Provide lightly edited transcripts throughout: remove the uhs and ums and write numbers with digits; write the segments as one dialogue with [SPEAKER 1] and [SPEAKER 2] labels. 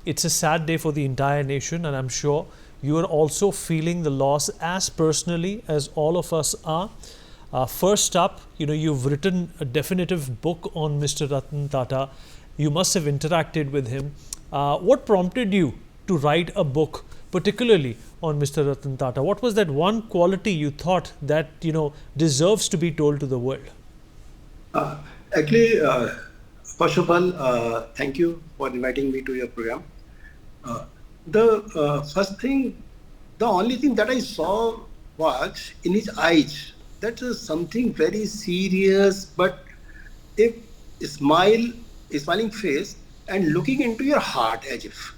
[SPEAKER 1] It's a sad day for the entire nation, and I'm sure you are also feeling the loss as personally as all of us are. First up, you've written a definitive book on Mr. Ratan Tata. You must have interacted with him. What prompted you to write a book, particularly on Mr. Ratan Tata? What was that one quality you thought that deserves to be told to the world?
[SPEAKER 2] Uh, Actually, first of all, thank you for inviting me to your program. The first thing, the only thing that I saw was in his eyes. That is something very serious, but a a smiling face, and looking into your heart as if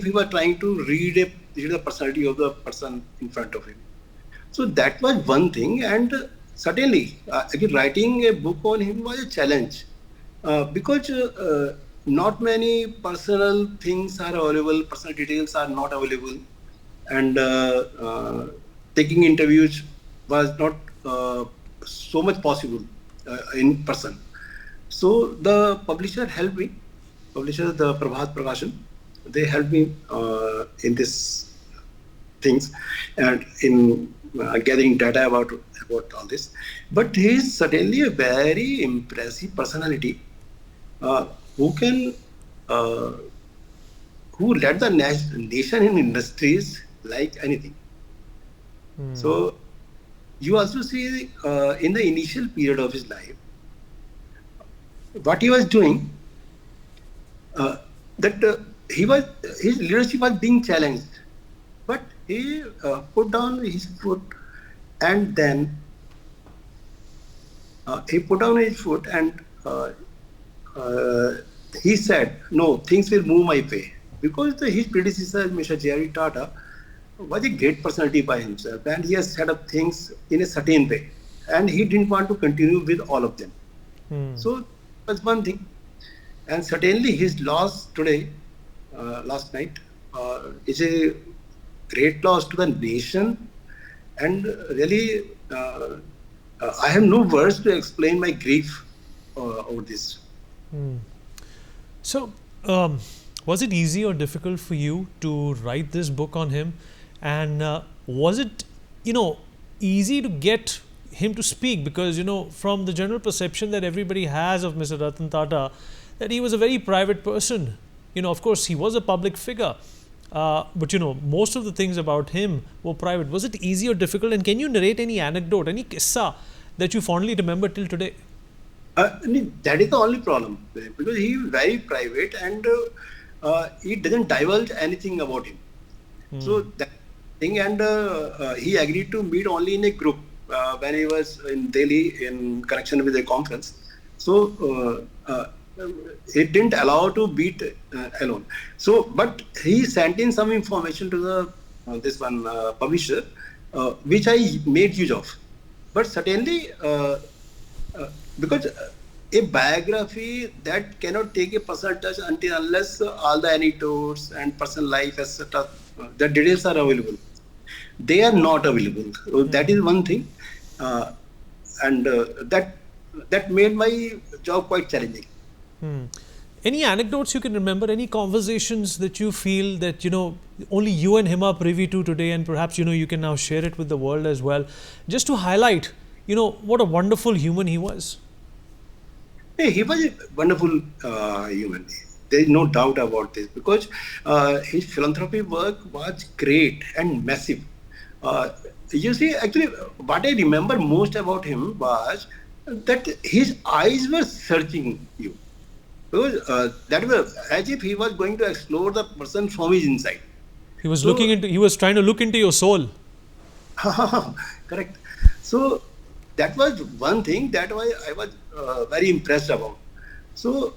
[SPEAKER 2] he was trying to read the personality of the person in front of him. So that was one thing, and certainly, again, writing a book on him was a challenge because not many personal things are available, personal details are not available, and taking interviews was not so much possible in person. So the publisher helped me, the Prabhat Prakashan, they helped me in this things and in gathering data about all this. But he is certainly a very impressive personality uh, who can uh, who led the nation in industries like anything. So you also see in the initial period of his life what he was doing, uh, that his leadership was being challenged, but he put down his foot, and then he put down his foot and uh, he said, "No, things will move my way." Because his predecessor, Mr. J.R.D. Tata, was a great personality by himself, and he has set up things in a certain way, and he didn't want to continue with all of them. So that's one thing, and certainly his loss today, last night, is a great loss to the nation, and really, I have no words to explain my grief over this.
[SPEAKER 1] So, was it easy or difficult for you to write this book on him? And was it, easy to get him to speak? Because, from the general perception that everybody has of Mr. Ratan Tata, that he was a very private person. Of course, he was a public figure. But, most of the things about him were private. Was it easy or difficult? And can you narrate any anecdote, any kissa that you fondly remember till today?
[SPEAKER 2] That is the only problem, because he is very private, and he doesn't divulge anything about him. So that thing, and he agreed to meet only in a group when he was in Delhi in connection with a conference. So it didn't allow to meet alone. So, but he sent in some information to the this one publisher, which I made use of. But certainly, because a biography that cannot take a personal touch unless all the anecdotes and personal life, etc., the details are available. They are not available. So that is one thing, and that made my job quite challenging.
[SPEAKER 1] Any anecdotes you can remember, any conversations that you feel that, only you and him are privy to today, and perhaps, you can now share it with the world as well, just to highlight, what a wonderful human he was?
[SPEAKER 2] Hey, he was a wonderful human. There is no doubt about this, because his philanthropy work was great and massive. You see, actually, what I remember most about him was that his eyes were searching you. Because that was as if he was going to explore the person from his inside. So,
[SPEAKER 1] He was trying to look into your soul.
[SPEAKER 2] correct. So that was one thing that I was very impressed about. So,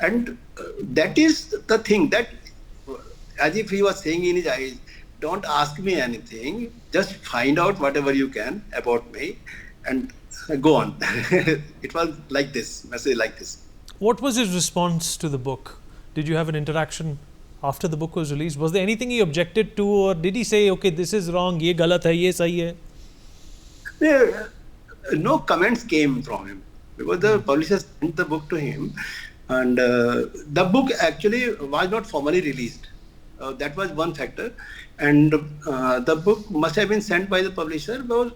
[SPEAKER 2] and that is the thing that, as if he was saying in his eyes, don't ask me anything, just find out whatever you can about me and go on. It was like this, message like this.
[SPEAKER 1] What was his response to the book? Did you have an interaction after the book was released? Was there anything he objected to, or did he say, okay, this is wrong, ye galat hai, ye sahi hai?
[SPEAKER 2] Yeah, no comments came from him, because the publisher sent the book to him. And the book actually was not formally released. That was one factor. And the book must have been sent by the publisher, because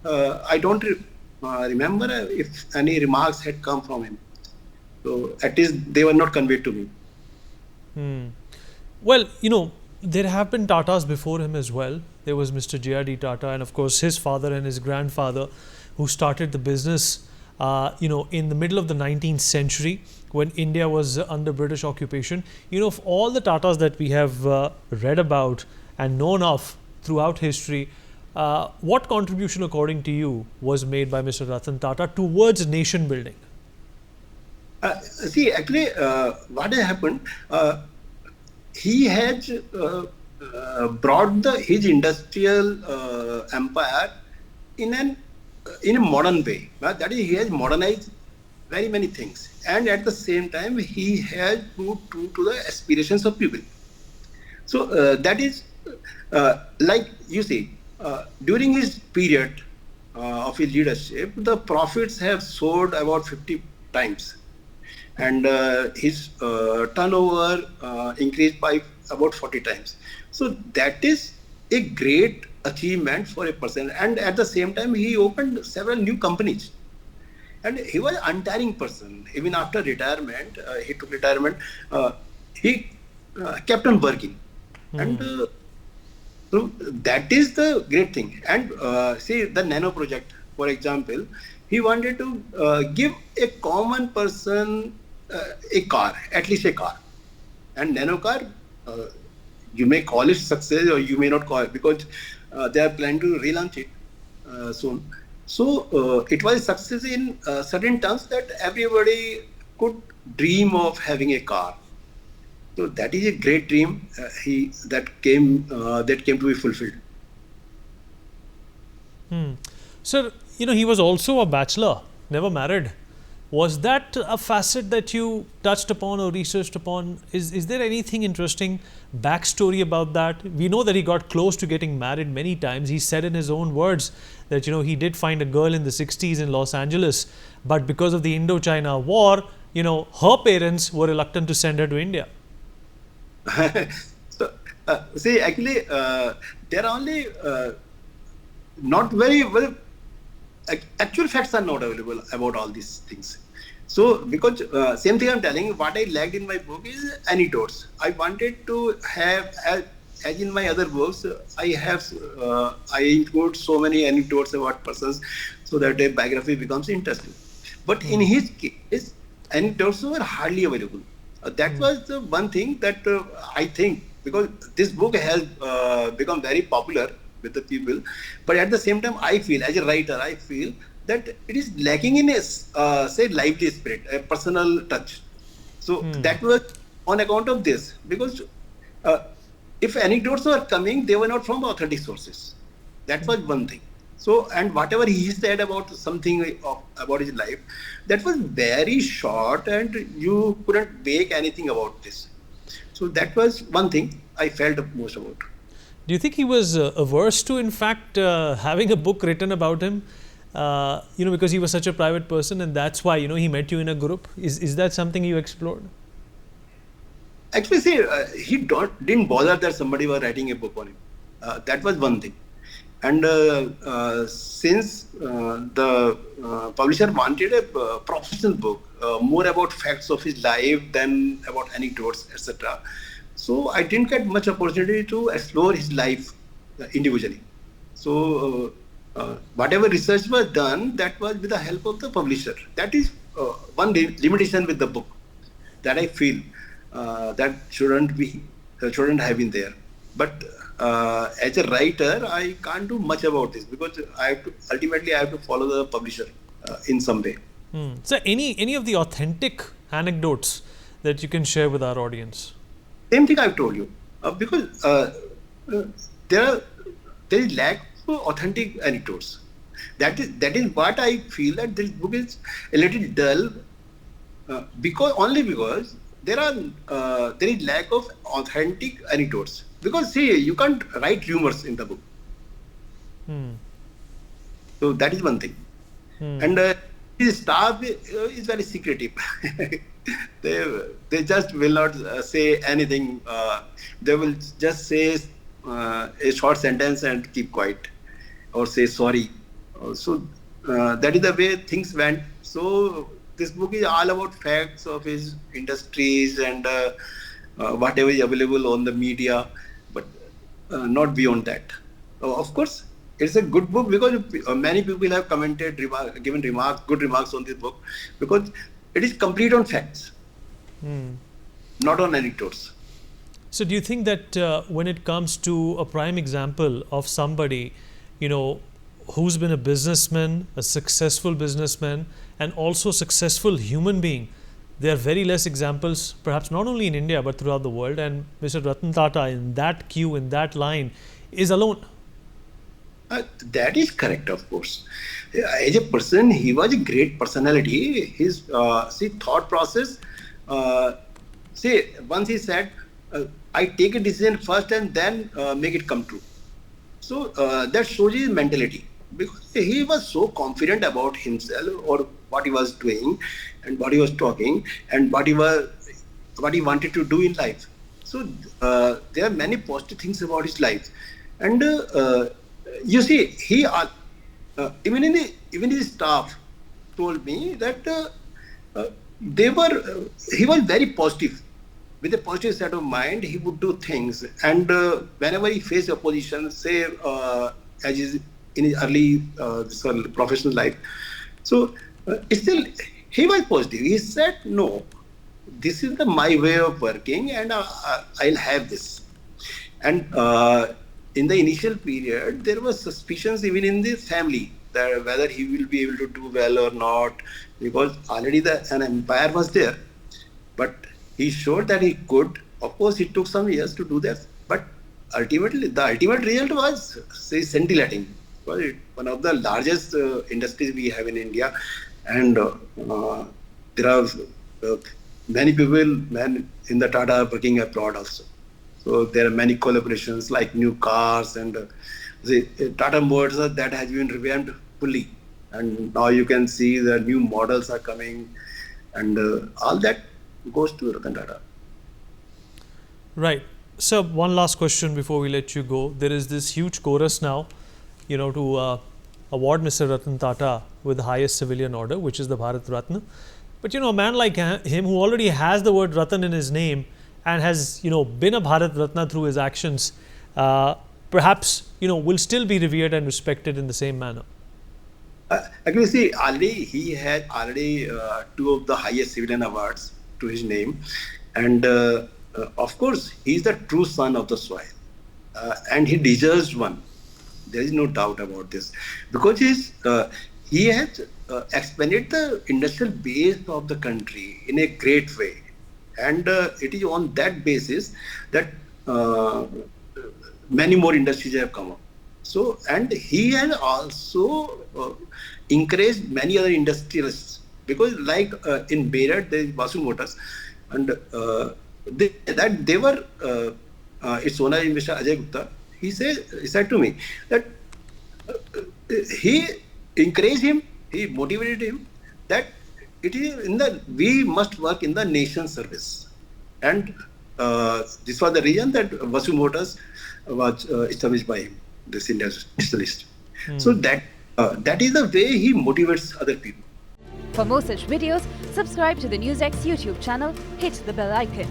[SPEAKER 2] I don't remember if any remarks had come from him. So at least they were not conveyed to me.
[SPEAKER 1] Well, there have been Tatas before him as well. There was Mr. J.R.D. Tata, and of course his father and his grandfather, who started the business, in the middle of the 19th century when India was under British occupation. Of all the Tatas that we have read about and known of throughout history, what contribution, according to you, was made by Mr. Ratan Tata towards nation building?
[SPEAKER 2] See, actually, what had happened, he has brought his industrial empire in a modern way. That is, he has modernized very many things, and at the same time, he has proved true to the aspirations of people. So that is, like you see, during his period of his leadership, the profits have soared about 50 times, and his turnover increased by about 40 times. So that is a great achievement for a person. And at the same time, he opened several new companies. And he was an untiring person. Even after retirement, he took retirement, he kept on working. And so that is the great thing. And see, the Nano project, for example, he wanted to give a common person a car, at least a car. And Nano car, you may call it success or you may not call it, because they are planning to relaunch it soon. So it was a success in certain terms, that everybody could dream of having a car. So that is a great dream that came to be fulfilled.
[SPEAKER 1] Sir, he was also a bachelor, never married. Was that a facet that you touched upon or researched upon? Is there anything interesting backstory about that? We know that he got close to getting married many times. He said in his own words that he did find a girl in the 60s in Los Angeles, but because of the Indo-China war, her parents were reluctant to send her to India.
[SPEAKER 2] So, see, actually, there are only not very well. Actual facts are not available about all these things. So, because same thing I'm telling, what I lacked in my book is anecdotes. I wanted to have, as in my other books, I include so many anecdotes about persons, so that a biography becomes interesting. But in his case, anecdotes were hardly available. That was the one thing that I think, because this book has become very popular with the people, but at the same time, I feel, as a writer, I feel that it is lacking in a, say, lively spirit, a personal touch. So that was on account of this, because if anecdotes were coming, they were not from authentic sources. That was one thing. So, and whatever he said about something about his life, that was very short, and you couldn't make anything about this. So that was one thing I felt most about.
[SPEAKER 1] Do you think he was averse to, in fact, having a book written about him? Because he was such a private person, and that's why he met you in a group. Is that something you explored?
[SPEAKER 2] Actually, see, he didn't bother that somebody was writing a book on him. That was one thing. And since the publisher wanted a professional book, more about facts of his life than about anecdotes, etc., so I didn't get much opportunity to explore his life individually. So whatever research was done, that was with the help of the publisher. That is one limitation with the book that I feel that shouldn't have been there. But as a writer, I can't do much about this, because ultimately I have to follow the publisher in some way.
[SPEAKER 1] So any of the authentic anecdotes that you can share with our audience?
[SPEAKER 2] Same thing I've told you, because there is lack of authentic anecdotes. That is what I feel, that this book is a little dull, because there is lack of authentic anecdotes. Because see, you can't write rumors in the book. So that is one thing. And his staff is very secretive. they just will not say anything. They will just say a short sentence and keep quiet, or say sorry. So that is the way things went. So this book is all about facts of his industries and whatever is available on the media, but not beyond that. Of course, it's a good book because many people have commented, given remarks, good remarks on this book, because it is complete on facts, not on anecdotes.
[SPEAKER 1] So do you think that when it comes to a prime example of somebody, who's been a businessman, a successful businessman, and also successful human being, there are very less examples, perhaps not only in India but throughout the world, and Mr. Ratan Tata in that queue, in that line, is alone.
[SPEAKER 2] That is correct, of course. As a person, he was a great personality. His thought process. Once he said, "I take a decision first and then make it come true." So that shows his mentality, because he was so confident about himself or what he was doing, and what he was talking, and what he wanted to do in life. So there are many positive things about his life, and you see, even his staff told me that he was very positive. With a positive set of mind, he would do things, and whenever he faced opposition, say as is in his early professional life, so still he was positive. He said, "No, this is my way of working, and I'll have this." And in the initial period, there was suspicions even in the family that whether he will be able to do well or not, because already an empire was there. But he showed that he could. Of course, it took some years to do that, but ultimately, the ultimate result was, say, scintillating. Well, one of the largest industries we have in India, and there are many people in the Tata working abroad also. So there are many collaborations like new cars and the Tata Motors that has been revamped fully, and now you can see the new models are coming, and all that goes to Ratan Tata.
[SPEAKER 1] Right. So one last question before we let you go. There is this huge chorus now, to award Mr. Ratan Tata with the highest civilian order, which is the Bharat Ratna. But a man like him, who already has the word Ratan in his name and has been a Bharat Ratna through his actions, perhaps will still be revered and respected in the same manner.
[SPEAKER 2] Actually, see, he had two of the highest civilian awards to his name, and of course, he is the true son of the soil, and he deserves one. There is no doubt about this, because he has expanded the industrial base of the country in a great way, and it is on that basis that many more industries have come up. So, and he has also encouraged many other industrialists, because like in Beirut, there is Vasu Motors, and they were its owner, Mr. Ajay Gupta. He said to me that he encouraged him, he motivated him that it is we must work in the nation's service, and this was the reason that Vasu Motors was established by him, this industrialist. So that is the way he motivates other people.
[SPEAKER 3] For more such videos, subscribe to the NewsX YouTube channel, hit the bell icon.